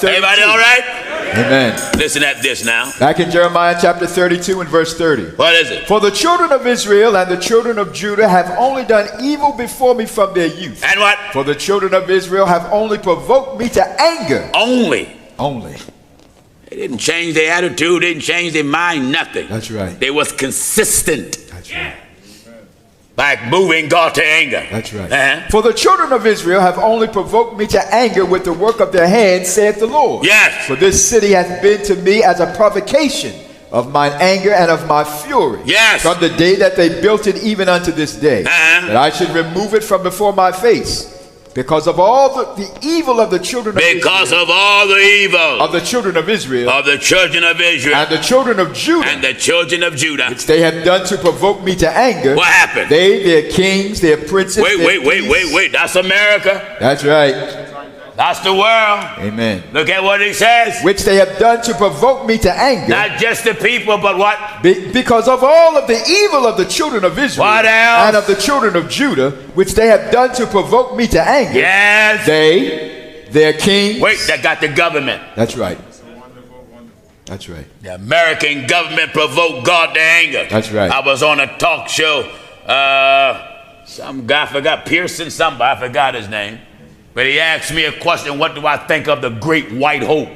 Everybody all right? Amen. Listen at this now. Back in Jeremiah chapter 32 and verse 30. What is it? For the children of Israel and the children of Judah have only done evil before me from their youth. And what? For the children of Israel have only provoked me to anger. Only. They didn't change their attitude, didn't change their mind, nothing. That's right. They was consistent. That's right. By moving God to anger. That's right. For the children of Israel have only provoked me to anger with the work of their hands, saith the Lord. Yes. For this city hath been to me as a provocation of mine anger and of my fury. Yes. From the day that they built it even unto this day. That I should remove it from before my face. Because of all the evil of the children of Israel. Because of all the evil. Of the children of Israel. Of the children of Israel. And the children of Judah. And the children of Judah. Which they have done to provoke me to anger. What happened? They, their kings, their princes. Wait. That's America. That's right. That's the world. Amen. Look at what he says. Which they have done to provoke me to anger. Not just the people, but what? Because of all of the evil of the children of Israel. What else? And of the children of Judah, which they have done to provoke me to anger. Yes. They, their kings. Wait, that got the government. That's right. That's right. The American government provoked God to anger. That's right. I was on a talk show. Some guy, I forgot, Pearson, somebody, I forgot his name. But he asked me a question, what do I think of the great white hope?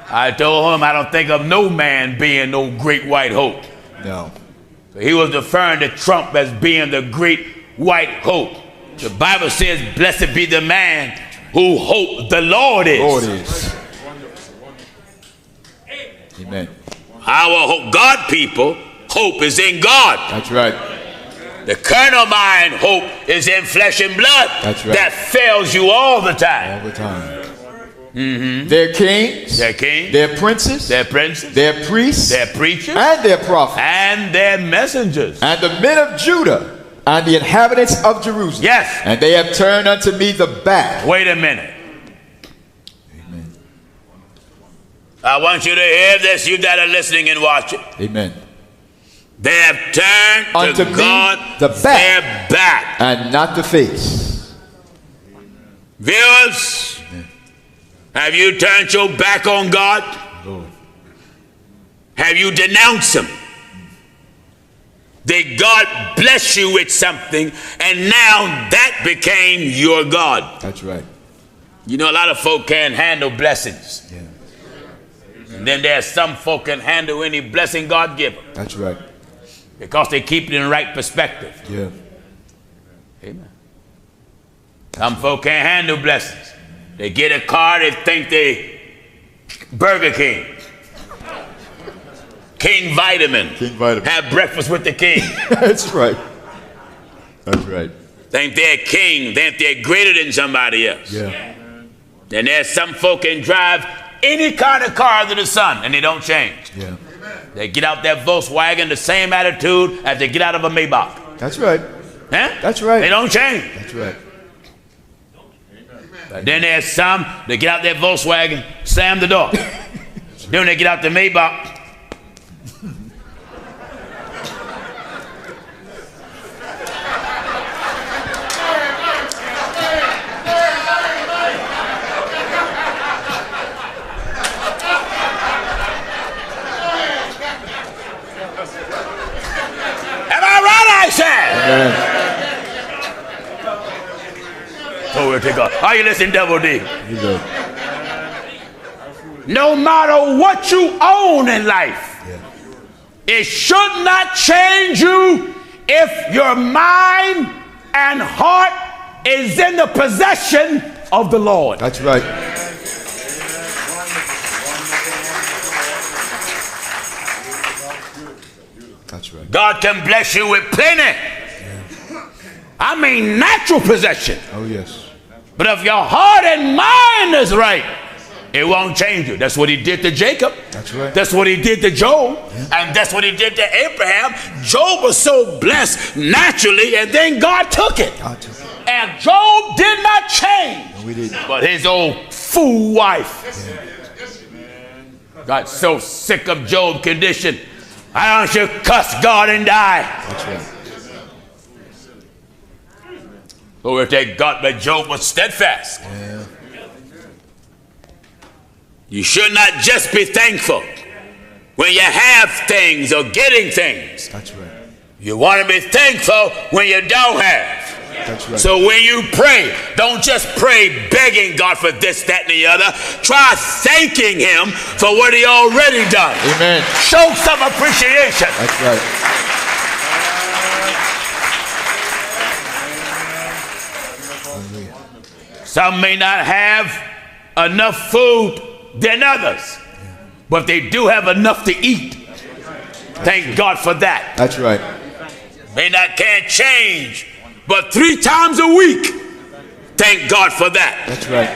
I told him I don't think of no man being no great white hope. No. So he was referring to Trump as being the great white hope. The Bible says, blessed be the man who hope the Lord is. Lord is. Amen. Our hope, God people, hope is in God. That's right. The carnal mind hope is in flesh and blood. That's right. That fails you all the time. All the time. Mm-hmm. Their kings. Their kings. Their princes. Their princes. Their priests. Their preachers. And their prophets. And their messengers. And the men of Judah and the inhabitants of Jerusalem. Yes. And they have turned unto me the back. Wait a minute. Amen. I want you to hear this. You that are listening and watching. Amen. They have turned unto to God the back, their back, and not the face. Viewers, have you turned your back on God? Lord. Have you denounced Him? Did God bless you with something, and now that became your God? That's right. You know, a lot of folk can't handle blessings. Yeah. And then there's some folk can handle any blessing God give them. That's right. Because they keep it in the right perspective. Yeah. Amen. Some folk can't handle blessings. They get a car, they think they Burger King. King Vitamin. King Vitamin. Have breakfast with the king. That's right. That's right. Think they're king, think they're greater than somebody else. Yeah. Then there's some folk can drive any kind of car under the sun and they don't change. Yeah. They get out that Volkswagen, the same attitude as they get out of a Maybach. That's right. Huh? That's right. They don't change. That's right. But then there's some that get out that Volkswagen, slam the door. Then they get out the Maybach. Glory to God. Are you listening, Double D? No matter what you own in life, it should not change you if your mind and heart is in the possession of the Lord. That's right. That's right. God can bless you with plenty. I mean natural possession. Oh, yes. But if your heart and mind is right, it won't change you. That's what he did to Jacob. That's right. That's what he did to Job. Yeah. And that's what he did to Abraham. Job was so blessed naturally, and then God took it. And Job did not change. No, we didn't. But his old fool wife got so sick of Job's condition. I don't you cuss God and die. That's right. Glory to God, but Job was steadfast. Yeah. You should not just be thankful when you have things or getting things. That's right. You want to be thankful when you don't have. That's right. So when you pray, don't just pray begging God for this, that, and the other. Try thanking him for what he already done. Amen. Show some appreciation. That's right. Some may not have enough food than others, but they do have enough to eat. Thank God for that. That's right. Can't change, but 3 times a week. Thank God for that. That's right.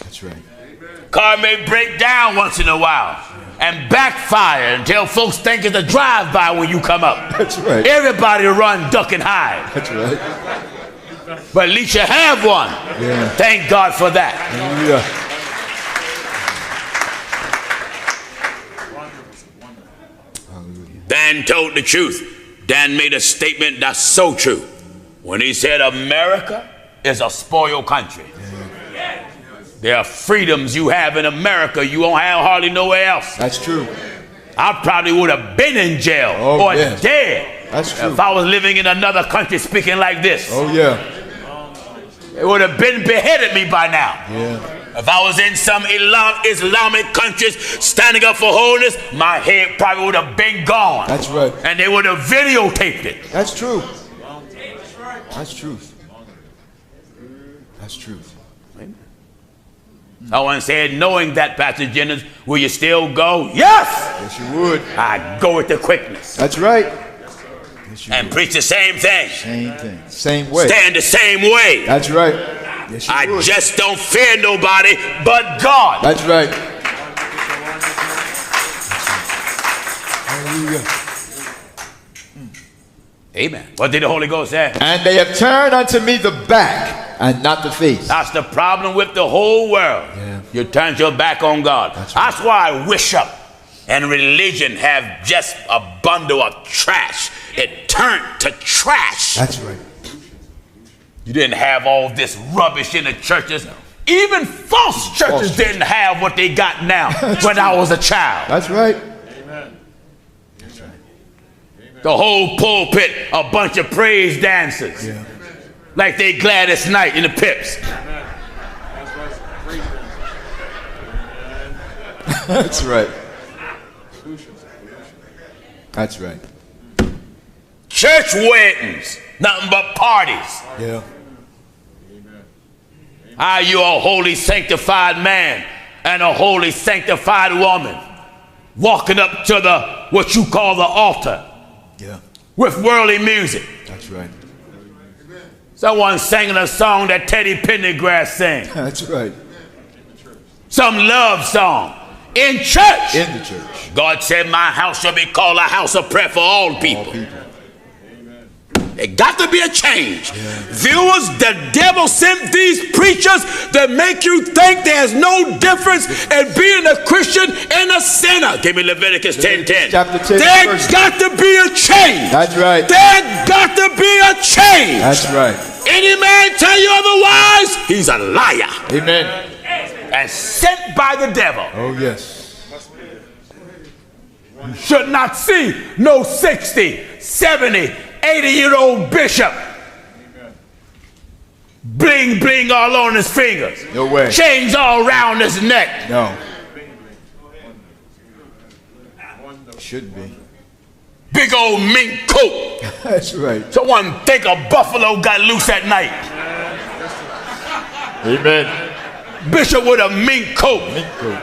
That's right. Car may break down once in a while and backfire until folks think it's a drive-by when you come up. That's right. Everybody run, duck, and hide. That's right. But at least you have one. Yeah. Thank God for that. Hallelujah. Dan told the truth. Dan made a statement that's so true when he said America is a spoiled country. Yeah. There are freedoms you have in America you won't have hardly nowhere else. That's true. I probably would have been in jail or dead. That's true. If I was living in another country speaking like this. Oh yeah. It would have been beheaded me by now. Yeah. If I was in some Islamic countries standing up for holiness, my head probably would have been gone. That's right. And they would have videotaped it. That's true. That's truth. That's truth. Someone said, knowing that, Pastor Jennings, will you still go? Yes! Yes, you would. I'd go with the quickness. That's right. Yes, and would. Preach the same thing. Same thing. Same way. Stand the same way. That's right. Yes, you would. Just don't fear nobody but God. That's right. Hallelujah. Amen. What did the Holy Ghost say? And they have turned unto me the back and not the face. That's the problem with the whole world. Yeah. You turn your back on God. That's why worship and religion have just a bundle of trash. It turned to trash. That's right. You didn't have all this rubbish in the churches. Even false churches didn't have what they got now when I was a child. That's right. Amen. That's right. The whole pulpit, a bunch of praise dancers. Yeah. Like they Gladys Knight in the Pips. That's right. That's right. Church weddings, nothing but parties. Yeah. Are you a holy sanctified man and a holy sanctified woman walking up to the what you call the altar? Yeah. With worldly music. That's right. Someone singing a song that Teddy Pendergrass sang. That's right. Some love song. In church. In the church. God said, my house shall be called a house of prayer for all people. All people. It got to be a change. Yeah. Viewers, the devil sent these preachers to make you think there's no difference in being a Christian and a sinner. Give me Leviticus 10:10. Chapter 10. There's got to be a change. That's right. There's got to be a change. That's right. Any man tell you otherwise, he's a liar. Amen. And sent by the devil. Oh, yes. You should not see no 60, 70, 80-year-old bishop. Bling, bling all on his fingers. No way. Chains all around his neck. No. Shouldn't be. Big old mink coat. That's right. Someone think a buffalo got loose at night. Amen. Bishop with a mink coat. Mink coat.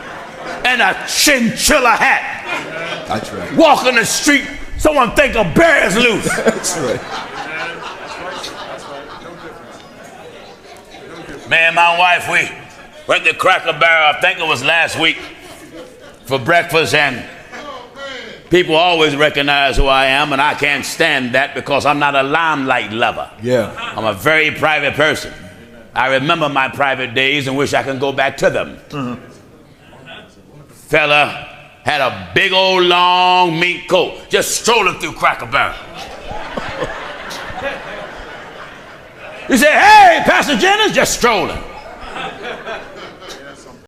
And a chinchilla hat. That's right. Walking the street, someone think a bear is loose. That's right. Me and my wife, we went to Cracker Barrel, I think it was last week, for breakfast, and people always recognize who I am, and I can't stand that because I'm not a limelight lover. Yeah. I'm a very private person. I remember my private days and wish I could go back to them. Mm-hmm. Fella had a big old long mink coat, just strolling through Cracker Barrel. He said, hey, Pastor Jennings, just strolling.